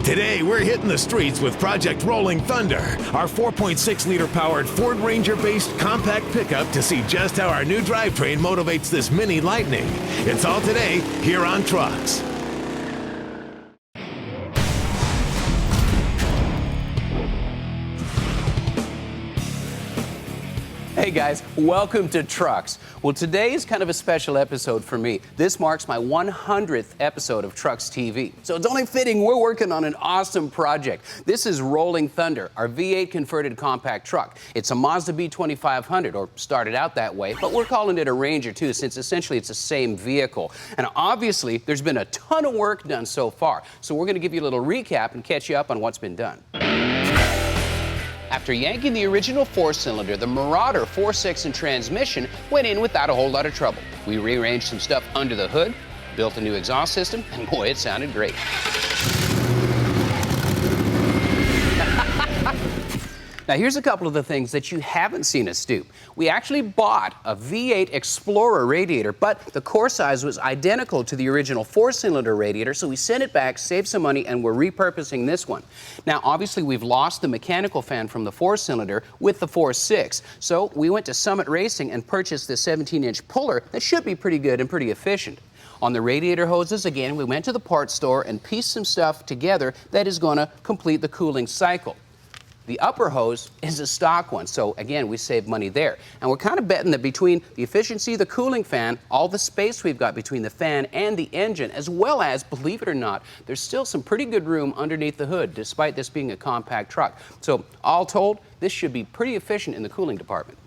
Today, we're hitting the streets with Project Rolling Thunder, our 4.6-liter powered Ford Ranger-based compact pickup to see just how our new drivetrain motivates this mini Lightning. It's all today here on Trucks. Hey guys, welcome to Trucks. Well, today is kind of a special episode for me. This marks my 100th episode of Trucks TV. So it's only fitting we're working on an awesome project. This is Rolling Thunder, our V8 converted compact truck. It's a Mazda B2500, or started out that way, but we're calling it a Ranger too, since essentially it's the same vehicle. And obviously, there's been a ton of work done so far. So we're going to give you a little recap and catch you up on what's been done. After yanking the original four-cylinder, the Marauder 4.6 and transmission went in without a whole lot of trouble. We rearranged some stuff under the hood, built a new exhaust system, and boy, it sounded great. Now, here's a couple of the things that you haven't seen us do. We actually bought a V8 Explorer radiator, but the core size was identical to the original four-cylinder radiator, so we sent it back, saved some money, and we're repurposing this one. Now, obviously, we've lost the mechanical fan from the four-cylinder with the 4.6, so we went to Summit Racing and purchased this 17-inch puller that should be pretty good and pretty efficient. On the radiator hoses, again, we went to the parts store and pieced some stuff together that is going to complete the cooling cycle. The upper hose is a stock one, so again, we save money there. And we're kind of betting that between the efficiency of the cooling fan, all the space we've got between the fan and the engine, as well as, believe it or not, there's still some pretty good room underneath the hood, despite this being a compact truck. So all told, this should be pretty efficient in the cooling department.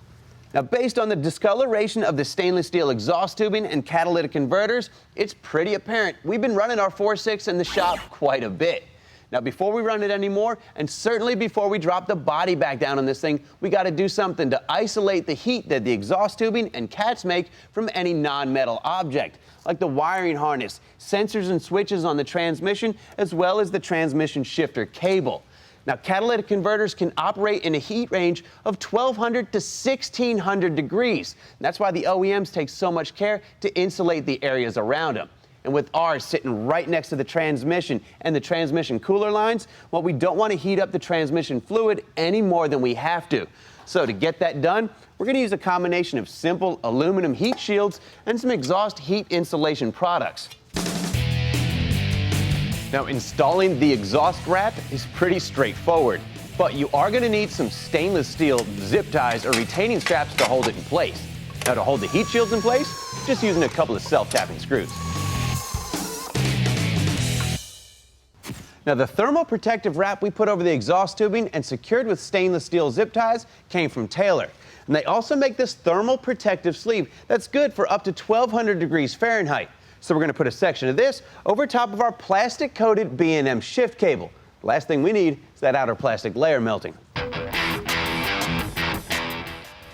Now, based on the discoloration of the stainless steel exhaust tubing and catalytic converters, it's pretty apparent we've been running our 4.6 in the shop quite a bit. Now, before we run it anymore, and certainly before we drop the body back down on this thing, we got to do something to isolate the heat that the exhaust tubing and cats make from any non-metal object, like the wiring harness, sensors and switches on the transmission, as well as the transmission shifter cable. Now, catalytic converters can operate in a heat range of 1,200 to 1,600 degrees. That's why the OEMs take so much care to insulate the areas around them. And with ours sitting right next to the transmission and the transmission cooler lines, well, we don't want to heat up the transmission fluid any more than we have to. So to get that done, we're going to use a combination of simple aluminum heat shields and some exhaust heat insulation products. Now, installing the exhaust wrap is pretty straightforward, but you are going to need some stainless steel zip ties or retaining straps to hold it in place. Now, to hold the heat shields in place, just using a couple of self-tapping screws. Now, the thermal protective wrap we put over the exhaust tubing and secured with stainless steel zip ties came from Taylor. And they also make this thermal protective sleeve that's good for up to 1,200 degrees Fahrenheit. So we're going to put a section of this over top of our plastic-coated B&M shift cable. The last thing we need is that outer plastic layer melting.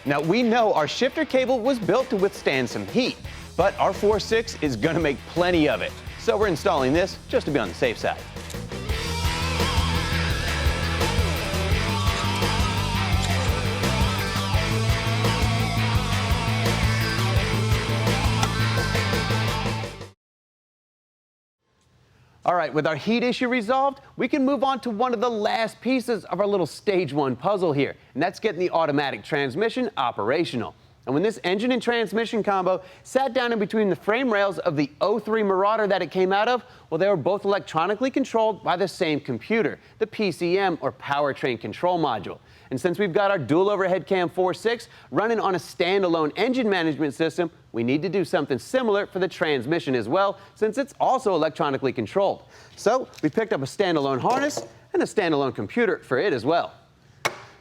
Now, we know our shifter cable was built to withstand some heat, but our 4.6 is going to make plenty of it. So we're installing this just to be on the safe side. All right, with our heat issue resolved, we can move on to one of the last pieces of our little stage one puzzle here, and that's getting the automatic transmission operational. And when this engine and transmission combo sat down in between the frame rails of the 03 Marauder that it came out of, well, they were both electronically controlled by the same computer, the PCM, or Powertrain Control Module. And since we've got our dual overhead cam 4.6 running on a standalone engine management system, we need to do something similar for the transmission as well, since it's also electronically controlled. So we picked up a standalone harness and a standalone computer for it as well.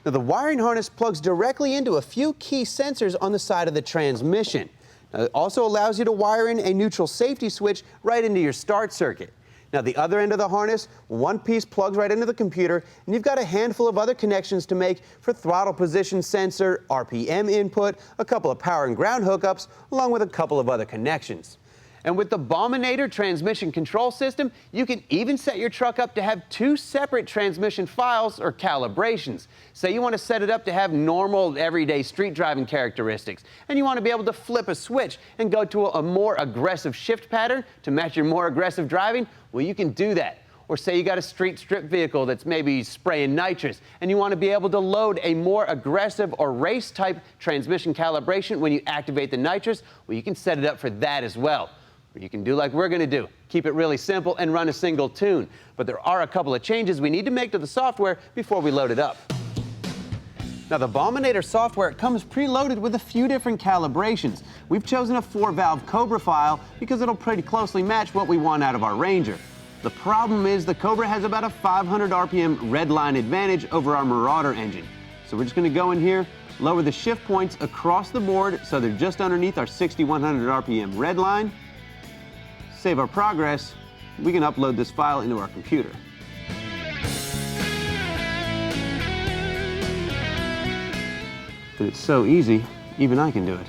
Now, the wiring harness plugs directly into a few key sensors on the side of the transmission. Now, it also allows you to wire in a neutral safety switch right into your start circuit. Now, the other end of the harness, one piece plugs right into the computer, and you've got a handful of other connections to make for throttle position sensor, RPM input, a couple of power and ground hookups, along with a couple of other connections. And with the Baumannator transmission control system, you can even set your truck up to have two separate transmission files or calibrations. Say you want to set it up to have normal, everyday street driving characteristics, and you want to be able to flip a switch and go to a more aggressive shift pattern to match your more aggressive driving, well, you can do that. Or say you got a street strip vehicle that's maybe spraying nitrous and you want to be able to load a more aggressive or race type transmission calibration when you activate the nitrous, well, you can set it up for that as well. Or you can do like we're going to do, keep it really simple and run a single tune. But there are a couple of changes we need to make to the software before we load it up. Now, the Baumannator software comes preloaded with a few different calibrations. We've chosen a 4-valve Cobra file because it'll pretty closely match what we want out of our Ranger. The problem is the Cobra has about a 500 RPM red line advantage over our Marauder engine. So we're just going to go in here, lower the shift points across the board so they're just underneath our 6100 RPM red line. Save our progress. We can upload this file into our computer. But it's so easy, even I can do it.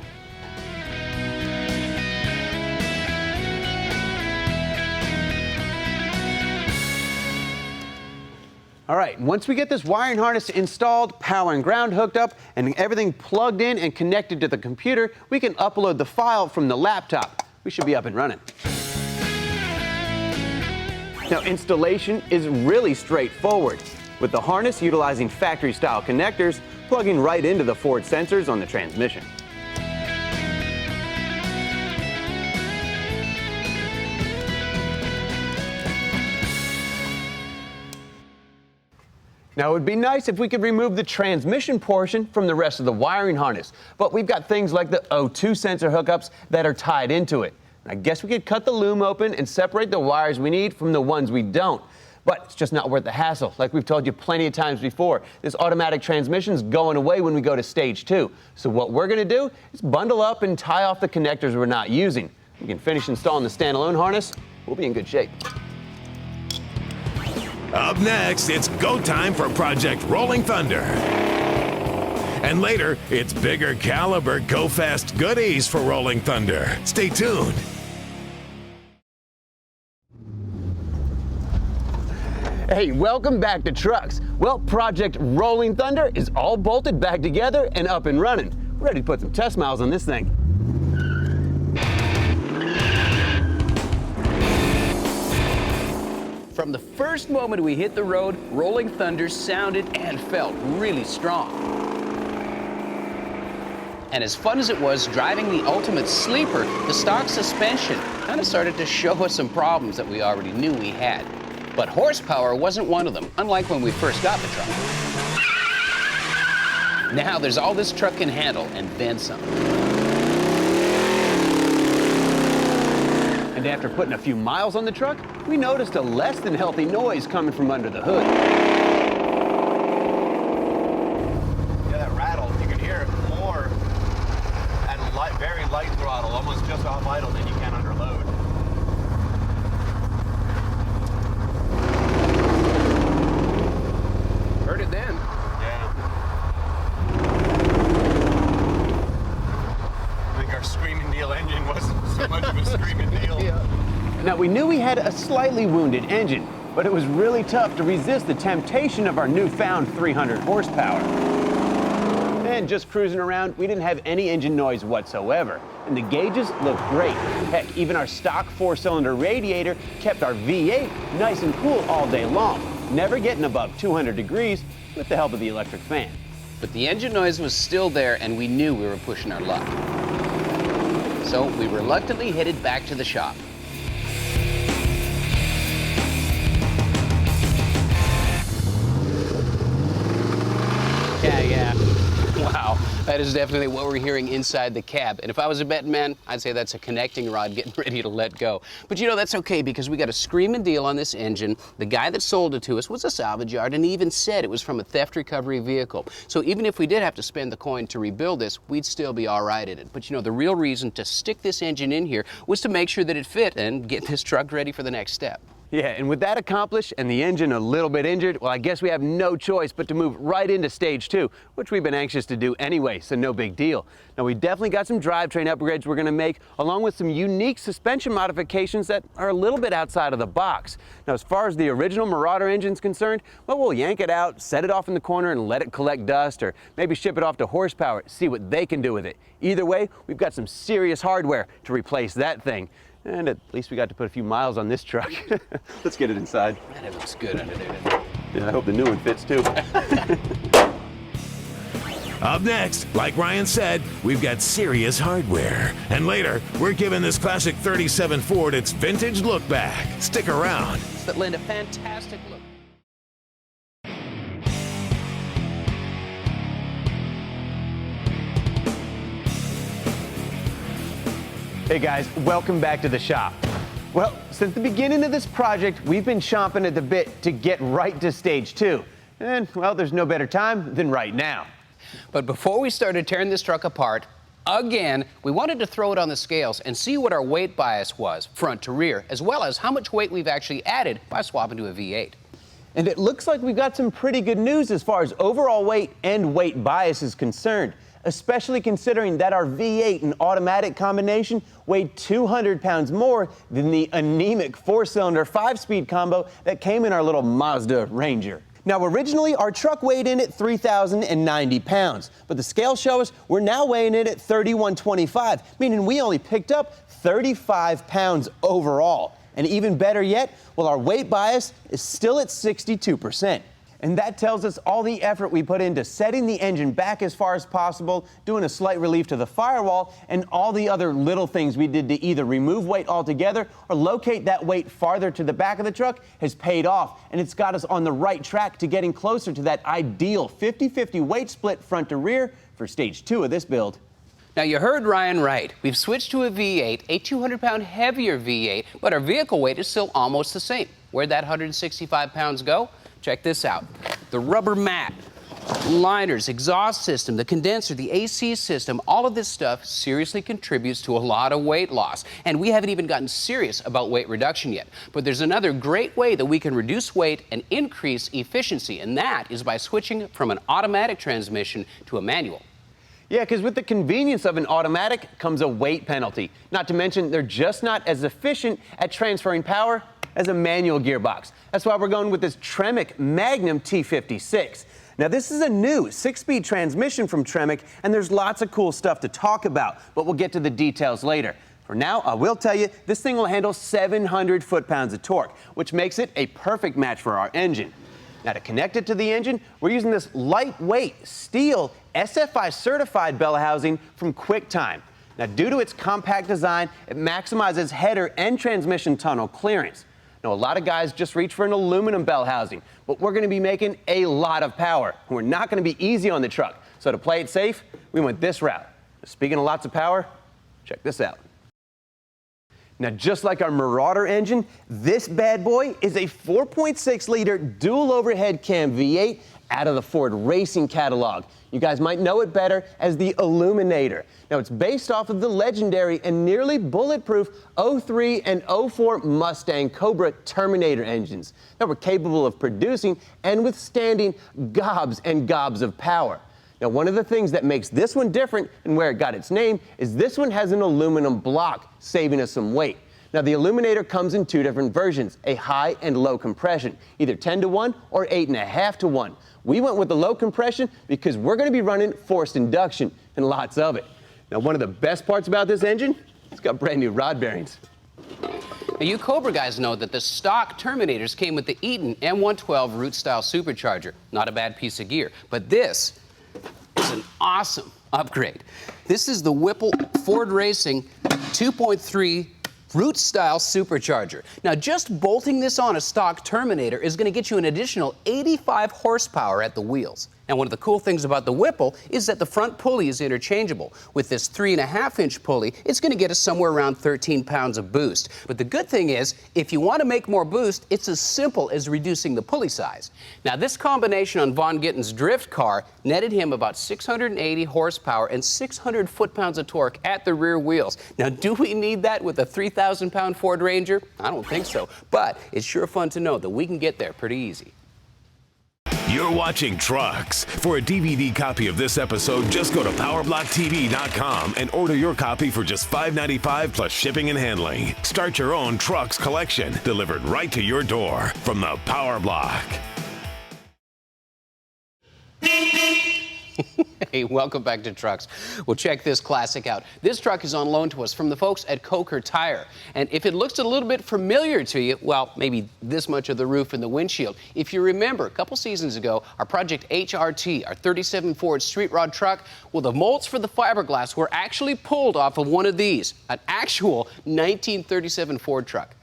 All right, once we get this wiring harness installed, power and ground hooked up, and everything plugged in and connected to the computer, we can upload the file from the laptop. We should be up and running. Now, installation is really straightforward, with the harness utilizing factory-style connectors plugging right into the forward sensors on the transmission. Now, it would be nice if we could remove the transmission portion from the rest of the wiring harness, but we've got things like the O2 sensor hookups that are tied into it. I guess we could cut the loom open and separate the wires we need from the ones we don't. But it's just not worth the hassle. Like we've told you plenty of times before, this automatic transmission's going away when we go to stage 2. So what we're gonna do is bundle up and tie off the connectors we're not using. We can finish installing the standalone harness. We'll be in good shape. Up next, it's go time for Project Rolling Thunder. And later, it's bigger caliber go fast goodies for Rolling Thunder. Stay tuned. Hey, welcome back to Trucks. Well, Project Rolling Thunder is all bolted back together and up and running. We're ready to put some test miles on this thing. From the first moment we hit the road, Rolling Thunder sounded and felt really strong. And as fun as it was driving the ultimate sleeper, the stock suspension kind of started to show us some problems that we already knew we had. But horsepower wasn't one of them, unlike when we first got the truck. Now there's all this truck can handle, and then some. And after putting a few miles on the truck, we noticed a less than healthy noise coming from under the hood. Yeah, that rattle, you can hear it more at very light throttle, almost just off idle, than you can under load. Heard it then. Yeah. I think our screaming deal engine wasn't so much of a screaming deal. Yeah. Now, we knew we had a slightly wounded engine, but it was really tough to resist the temptation of our newfound 300 horsepower. And just cruising around, we didn't have any engine noise whatsoever. And the gauges looked great. Heck, even our stock 4-cylinder radiator kept our V8 nice and cool all day long, never getting above 200 degrees with the help of the electric fan. But the engine noise was still there, and we knew we were pushing our luck. So we reluctantly headed back to the shop. Yeah. Wow, that is definitely what we're hearing inside the cab. And if I was a betting man, I'd say that's a connecting rod getting ready to let go. But you know, that's okay because we got a screaming deal on this engine. The guy that sold it to us was a salvage yard, and he even said it was from a theft recovery vehicle. So even if we did have to spend the coin to rebuild this, we'd still be all right at it. But you know, the real reason to stick this engine in here was to make sure that it fit and get this truck ready for the next step. Yeah, and with that accomplished and the engine a little bit injured, well, I guess we have no choice but to move right into stage 2, which we've been anxious to do anyway, so no big deal. Now, we definitely got some drivetrain upgrades we're gonna make, along with some unique suspension modifications that are a little bit outside of the box. Now, as far as the original Marauder engine's concerned, well, we'll yank it out, set it off in the corner and let it collect dust, or maybe ship it off to Horsepower, see what they can do with it. Either way, we've got some serious hardware to replace that thing. And at least we got to put a few miles on this truck. Let's get it inside. Man, it looks good under there. Yeah, I hope the new one fits too. Up next, like Ryan said, we've got serious hardware. And later, we're giving this classic 37 Ford its vintage look back. Stick around. That lend a fantastic look. Hey guys, welcome back to the shop. Well, since the beginning of this project, we've been chomping at the bit to get right to stage 2. And, well, there's no better time than right now. But before we started tearing this truck apart, again, we wanted to throw it on the scales and see what our weight bias was, front to rear, as well as how much weight we've actually added by swapping to a V8. And it looks like we've got some pretty good news as far as overall weight and weight bias is concerned, especially considering that our V8 and automatic combination weighed 200 pounds more than the anemic 4-cylinder 5-speed combo that came in our little Mazda Ranger. Now, originally, our truck weighed in at 3,090 pounds, but the scales show us we're now weighing in at 3,125, meaning we only picked up 35 pounds overall. And even better yet, well, our weight bias is still at 62%. And that tells us all the effort we put into setting the engine back as far as possible, doing a slight relief to the firewall, and all the other little things we did to either remove weight altogether or locate that weight farther to the back of the truck has paid off. And it's got us on the right track to getting closer to that ideal 50-50 weight split front to rear for stage 2 of this build. Now, you heard Ryan right. We've switched to a V8, a 200-pound heavier V8, but our vehicle weight is still almost the same. Where'd that 165 pounds go? Check this out. The rubber mat, liners, exhaust system, the condenser, the AC system, all of this stuff seriously contributes to a lot of weight loss. And we haven't even gotten serious about weight reduction yet. But there's another great way that we can reduce weight and increase efficiency, and that is by switching from an automatic transmission to a manual. Yeah, because with the convenience of an automatic comes a weight penalty. Not to mention, they're just not as efficient at transferring power as a manual gearbox. That's why we're going with this Tremec MAGNUM T56. Now, this is a new 6-speed transmission from Tremec, and there's lots of cool stuff to talk about, but we'll get to the details later. For now, I will tell you, this thing will handle 700 foot-pounds of torque, which makes it a perfect match for our engine. Now, to connect it to the engine, we're using this lightweight steel SFI certified Bellhousing from QuickTime. Now, due to its compact design, it maximizes header and transmission tunnel clearance. Now, a lot of guys just reach for an aluminum Bellhousing, but we're going to be making a lot of power. We're not going to be easy on the truck. So to play it safe, we went this route. Speaking of lots of power, check this out. Now, just like our Marauder engine, this bad boy is a 4.6-liter dual overhead cam V8 out of the Ford racing catalog. You guys might know it better as the Aluminator. Now, it's based off of the legendary and nearly bulletproof 03 and 04 Mustang Cobra Terminator engines that were capable of producing and withstanding gobs and gobs of power. Now, one of the things that makes this one different and where it got its name is this one has an aluminum block, saving us some weight. Now, the Aluminator comes in 2 different versions, a high and low compression, either 10-to-1 or 8.5-to-1. We went with the low compression because we're going to be running forced induction and lots of it. Now, one of the best parts about this engine, it's got brand new rod bearings. Now, you Cobra guys know that the stock Terminators came with the Eaton M112 root-style supercharger. Not a bad piece of gear, but this is an awesome upgrade. This is the Whipple Ford Racing 2.3 root-style supercharger. Now, just bolting this on a stock Terminator is going to get you an additional 85 horsepower at the wheels. And one of the cool things about the Whipple is that the front pulley is interchangeable. With this 3.5-inch pulley, it's going to get us somewhere around 13 pounds of boost. But the good thing is, if you want to make more boost, it's as simple as reducing the pulley size. Now, this combination on Von Gitten's drift car netted him about 680 horsepower and 600 foot-pounds of torque at the rear wheels. Now, do we need that with a 3,000-pound Ford Ranger? I don't think so. But it's sure fun to know that we can get there pretty easy. You're watching Trucks. For a DVD copy of this episode, just go to PowerBlockTV.com and order your copy for just $5.95 plus shipping and handling. Start your own Trucks collection, delivered right to your door from the Power Block. Hey, welcome back to Trucks. Well, check this classic out. This truck is on loan to us from the folks at Coker Tire. And if it looks a little bit familiar to you, well, maybe this much of the roof and the windshield. If you remember, a couple seasons ago, our Project HRT, our 37 Ford Street Rod truck, well, the molds for the fiberglass were actually pulled off of one of these, an actual 1937 Ford truck.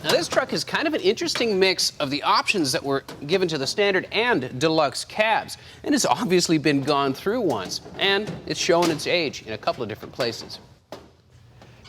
Now, this truck is kind of an interesting mix of the options that were given to the standard and deluxe cabs. And it's obviously been gone through once, and it's showing its age in a couple of different places.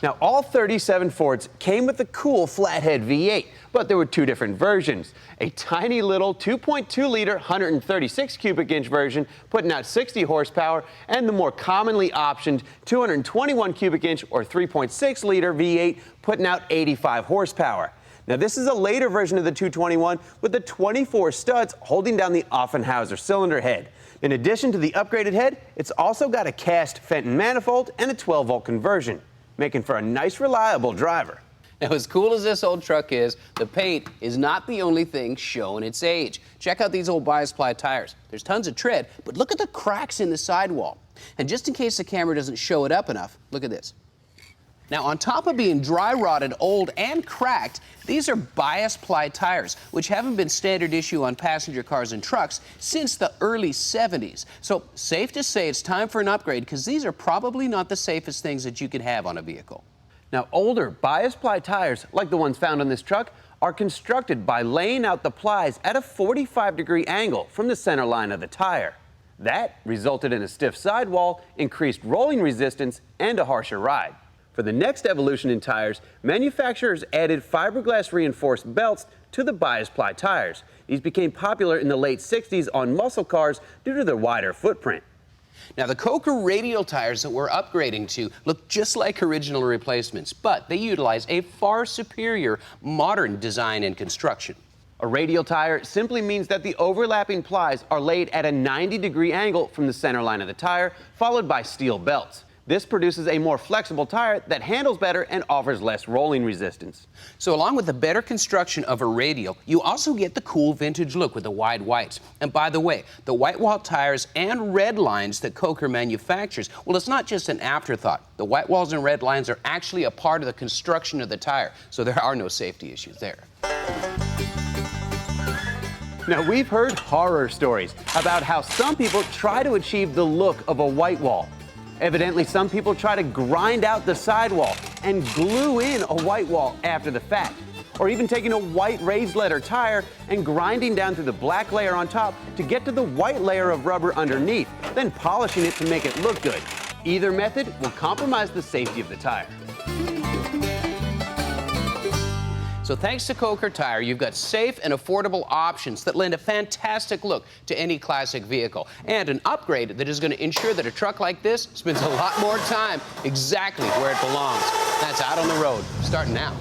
Now, all 37 Fords came with the cool flathead V8, but there were two different versions. A tiny little 2.2-liter, 136 cubic inch version putting out 60 horsepower, and the more commonly optioned 221 cubic inch or 3.6-liter V8 putting out 85 horsepower. Now, this is a later version of the 221 with the 24 studs holding down the Offenhauser cylinder head. In addition to the upgraded head, it's also got a cast Fenton manifold and a 12-volt conversion, making for a nice, reliable driver. Now, as cool as this old truck is, the paint is not the only thing showing its age. Check out these old bias-ply tires. There's tons of tread, but look at the cracks in the sidewall. And just in case the camera doesn't show it up enough, look at this. Now, on top of being dry-rotted, old, and cracked, these are bias-ply tires, which haven't been standard issue on passenger cars and trucks since the early 70s. So, safe to say it's time for an upgrade, because these are probably not the safest things that you can have on a vehicle. Now, older bias-ply tires, like the ones found on this truck, are constructed by laying out the plies at a 45-degree angle from the center line of the tire. That resulted in a stiff sidewall, increased rolling resistance, and a harsher ride. For the next evolution in tires, manufacturers added fiberglass reinforced belts to the bias-ply tires. These became popular in the late 60s on muscle cars due to their wider footprint. Now, the Coker radial tires that we're upgrading to look just like original replacements, but they utilize a far superior modern design and construction. A radial tire simply means that the overlapping plies are laid at a 90-degree angle from the center line of the tire, followed by steel belts. This produces a more flexible tire that handles better and offers less rolling resistance. So along with the better construction of a radial, you also get the cool vintage look with the wide whites. And by the way, the white wall tires and red lines that Coker manufactures, well, it's not just an afterthought. The white walls and red lines are actually a part of the construction of the tire, so there are no safety issues there. Now, we've heard horror stories about how some people try to achieve the look of a white wall. Evidently, some people try to grind out the sidewall and glue in a white wall after the fact. Or even taking a white raised leather tire and grinding down through the black layer on top to get to the white layer of rubber underneath, then polishing it to make it look good. Either method will compromise the safety of the tire. So thanks to Coker Tire, you've got safe and affordable options that lend a fantastic look to any classic vehicle, and an upgrade that is going to ensure that a truck like this spends a lot more time exactly where it belongs. That's Out on the Road, starting now.